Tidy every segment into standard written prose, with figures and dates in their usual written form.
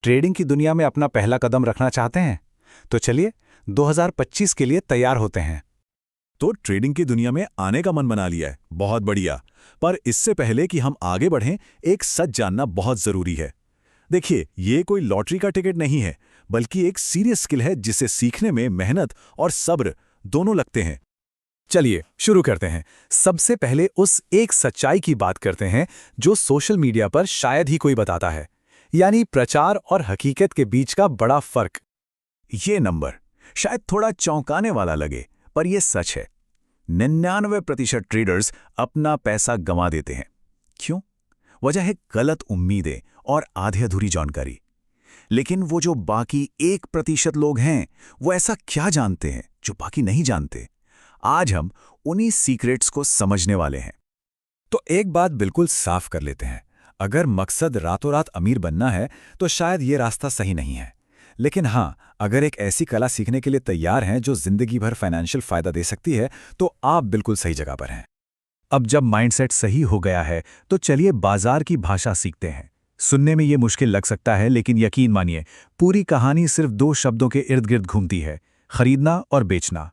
Trading की दुनिया में अपना पहला कदम रखना चाहते हैं? तो चलिए 2025 के लिए तैयार होते हैं। तो ट्रेडिंग की दुनिया में आने का मन बना लिया है, बहुत बढ़िया। पर इससे पहले कि हम आगे बढ़ें, एक सच जानना बहुत जरूरी है। देखिए, ये कोई लॉटरी का टिकट नहीं है, बल्कि एक सीरियस स्किल है जिसे सीखने में मेहनत और सब्र दोनों लगते हैं। चलिए शुरू करते हैं। सबसे पहले उस एक सच्चाई की बात करते हैं जो सोशल मीडिया पर शायद ही कोई बताता है, यानी प्रचार और हकीकत के बीच का बड़ा फर्क। ये नंबर शायद थोड़ा चौंकाने वाला लगे, पर यह सच है। 99% ट्रेडर्स अपना पैसा गंवा देते हैं। क्यों? वजह है गलत उम्मीदें और आधी अधूरी जानकारी। लेकिन वो जो बाकी 1% लोग हैं, वो ऐसा क्या जानते हैं जो बाकी नहीं जानते? आज हम उन्हीं सीक्रेट्स को समझने वाले हैं। तो एक बात बिल्कुल साफ कर लेते हैं, अगर मकसद रातों रात अमीर बनना है तो शायद ये रास्ता सही नहीं है। लेकिन हाँ, अगर एक ऐसी कला सीखने के लिए तैयार हैं जो जिंदगी भर फाइनेंशियल फायदा दे सकती है, तो आप बिल्कुल सही जगह पर हैं। अब जब माइंडसेट सही हो गया है, तो चलिए बाजार की भाषा सीखते हैं। सुनने में ये मुश्किल लग सकता है, लेकिन यकीन मानिए, पूरी कहानी सिर्फ 2 शब्दों के इर्द गिर्द घूमती है: खरीदना और बेचना।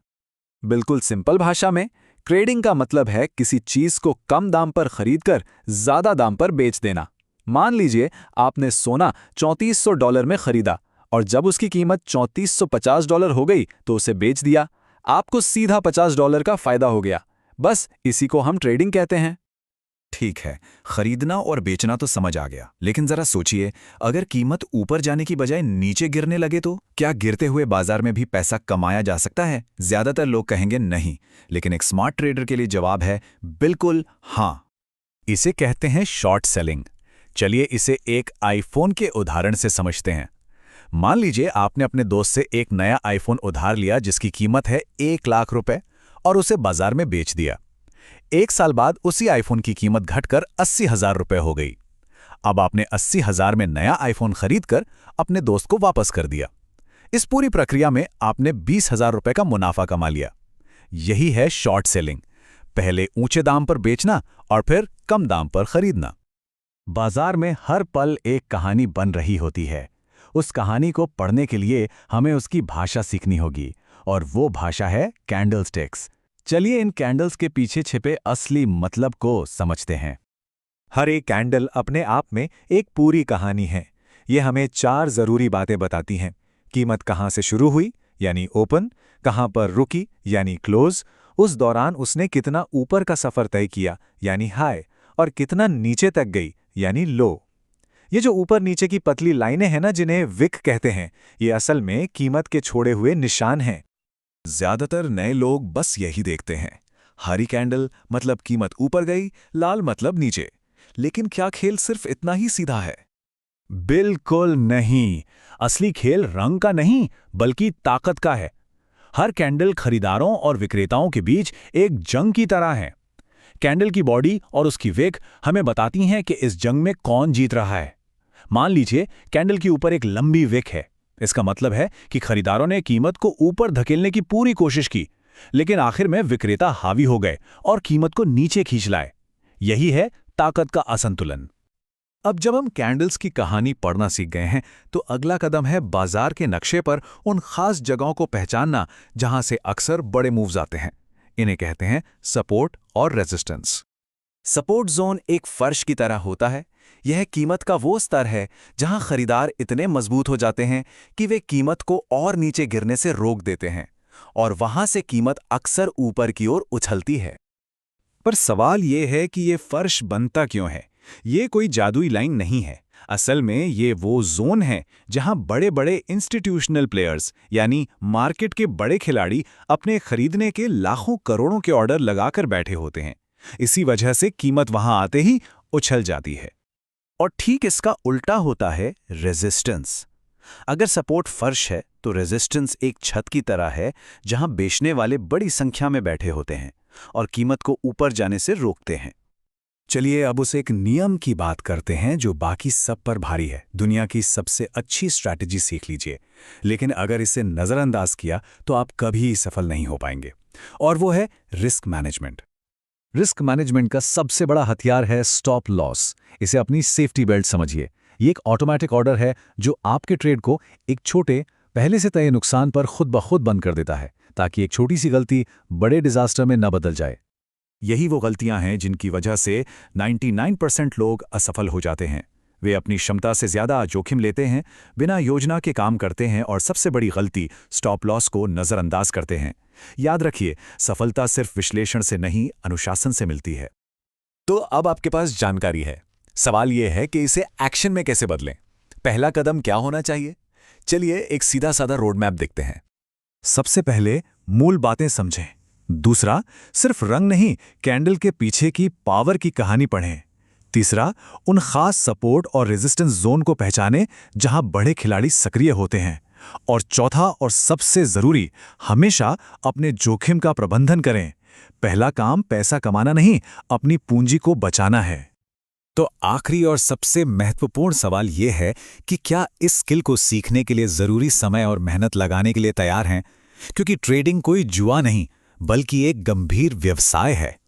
बिल्कुल सिंपल भाषा में, ट्रेडिंग का मतलब है किसी चीज को कम दाम पर खरीदकर ज्यादा दाम पर बेच देना। मान लीजिए आपने सोना $3400 में खरीदा और जब उसकी कीमत $3450 हो गई तो उसे बेच दिया। आपको सीधा $50 का फायदा हो गया। बस इसी को हम ट्रेडिंग कहते हैं। ठीक है, खरीदना और बेचना तो समझ आ गया, लेकिन जरा सोचिए, अगर कीमत ऊपर जाने की बजाय नीचे गिरने लगे तो क्या गिरते हुए बाजार में भी पैसा कमाया जा सकता है? ज्यादातर लोग कहेंगे नहीं, लेकिन एक स्मार्ट ट्रेडर के लिए जवाब है बिल्कुल हाँ। इसे कहते हैं शॉर्ट सेलिंग। चलिए इसे एक आईफोन के उदाहरण से समझते हैं। मान लीजिए आपने अपने दोस्त से एक नया आईफोन उधार लिया जिसकी कीमत है 1 लाख रुपए और उसे बाजार में बेच दिया। 1 साल बाद उसी आईफोन की कीमत घटकर 80,000 रुपए हो गई। अब आपने 80,000 में नया आईफोन खरीदकर अपने दोस्त को वापस कर दिया। इस पूरी प्रक्रिया में आपने 20,000 रुपए का मुनाफा कमा लिया। यही है शॉर्ट सेलिंग, पहले ऊंचे दाम पर बेचना और फिर कम दाम पर खरीदना। बाजार में हर पल एक कहानी बन रही होती है। उस कहानी को पढ़ने के लिए हमें उसकी भाषा सीखनी होगी, और वो भाषा है कैंडलस्टिक्स। चलिए इन कैंडल्स के पीछे छिपे असली मतलब को समझते हैं। हर एक कैंडल अपने आप में एक पूरी कहानी है। ये हमें 4 जरूरी बातें बताती हैं: कीमत कहाँ से शुरू हुई यानी ओपन, कहाँ पर रुकी यानी क्लोज, उस दौरान उसने कितना ऊपर का सफर तय किया यानी हाई, और कितना नीचे तक गई यानी लो। ये जो ऊपर नीचे की पतली लाइनें हैं ना, जिन्हें विक कहते हैं, ये असल में कीमत के छोड़े हुए निशान हैं। ज्यादातर नए लोग बस यही देखते हैं, हरी कैंडल मतलब कीमत ऊपर गई, लाल मतलब नीचे। लेकिन क्या खेल सिर्फ इतना ही सीधा है? बिल्कुल नहीं। असली खेल रंग का नहीं, बल्कि ताकत का है। हर कैंडल खरीदारों और विक्रेताओं के बीच एक जंग की तरह है। कैंडल की बॉडी और उसकी विक हमें बताती हैं कि इस जंग में कौन जीत रहा है। मान लीजिए कैंडल के ऊपर एक लंबी विक है। इसका मतलब है कि खरीदारों ने कीमत को ऊपर धकेलने की पूरी कोशिश की, लेकिन आखिर में विक्रेता हावी हो गए और कीमत को नीचे खींच लाए। यही है ताकत का असंतुलन। अब जब हम कैंडल्स की कहानी पढ़ना सीख गए हैं, तो अगला कदम है बाजार के नक्शे पर उन खास जगहों को पहचानना जहां से अक्सर बड़े मूव्स आते हैं। इन्हें कहते हैं सपोर्ट और रेजिस्टेंस। सपोर्ट जोन एक फर्श की तरह होता है। यह कीमत का वो स्तर है जहां खरीदार इतने मजबूत हो जाते हैं कि वे कीमत को और नीचे गिरने से रोक देते हैं, और वहां से कीमत अक्सर ऊपर की ओर उछलती है। पर सवाल ये है कि ये फर्श बनता क्यों है? ये कोई जादुई लाइन नहीं है। असल में ये वो जोन है जहां बड़े बड़े इंस्टीट्यूशनल प्लेयर्स यानी मार्केट के बड़े खिलाड़ी अपने खरीदने के लाखों करोड़ों के ऑर्डर लगाकर बैठे होते हैं। इसी वजह से कीमत वहां आते ही उछल जाती है। और ठीक इसका उल्टा होता है रेजिस्टेंस। अगर सपोर्ट फर्श है तो रेजिस्टेंस एक छत की तरह है जहां बेचने वाले बड़ी संख्या में बैठे होते हैं और कीमत को ऊपर जाने से रोकते हैं। चलिए अब उस एक नियम की बात करते हैं जो बाकी सब पर भारी है। दुनिया की सबसे अच्छी स्ट्रैटेजी सीख लीजिए, लेकिन अगर इसे नजरअंदाज किया तो आप कभी सफल नहीं हो पाएंगे। और वो है रिस्क मैनेजमेंट। रिस्क मैनेजमेंट का सबसे बड़ा हथियार है स्टॉप लॉस। इसे अपनी सेफ्टी बेल्ट समझिए। ये एक ऑटोमेटिक ऑर्डर है जो आपके ट्रेड को एक छोटे, पहले से तय नुकसान पर खुद ब खुद बंद कर देता है, ताकि एक छोटी सी गलती बड़े डिजास्टर में न बदल जाए। यही वो गलतियां हैं जिनकी वजह से 99% लोग असफल हो जाते हैं। वे अपनी क्षमता से ज़्यादा जोखिम लेते हैं, बिना योजना के काम करते हैं और सबसे बड़ी गलती स्टॉप लॉस को नज़रअंदाज करते हैं। याद रखिए, सफलता सिर्फ विश्लेषण से नहीं, अनुशासन से मिलती है। तो अब आपके पास जानकारी है। सवाल यह है कि इसे एक्शन में कैसे बदलें। पहला कदम क्या होना चाहिए? चलिए एक सीधा साधा रोड मैप देखते हैं। सबसे पहले मूल बातें समझें। दूसरा, सिर्फ रंग नहीं, कैंडल के पीछे की पावर की कहानी पढ़ें। तीसरा, उन खास सपोर्ट और रेजिस्टेंस जोन को पहचानें जहां बड़े खिलाड़ी सक्रिय होते हैं। और चौथा और सबसे जरूरी, हमेशा अपने जोखिम का प्रबंधन करें। पहला काम पैसा कमाना नहीं, अपनी पूंजी को बचाना है। तो आखिरी और सबसे महत्वपूर्ण सवाल यह है कि क्या इस स्किल को सीखने के लिए ज़रूरी समय और मेहनत लगाने के लिए तैयार हैं? क्योंकि ट्रेडिंग कोई जुआ नहीं, बल्कि एक गंभीर व्यवसाय है।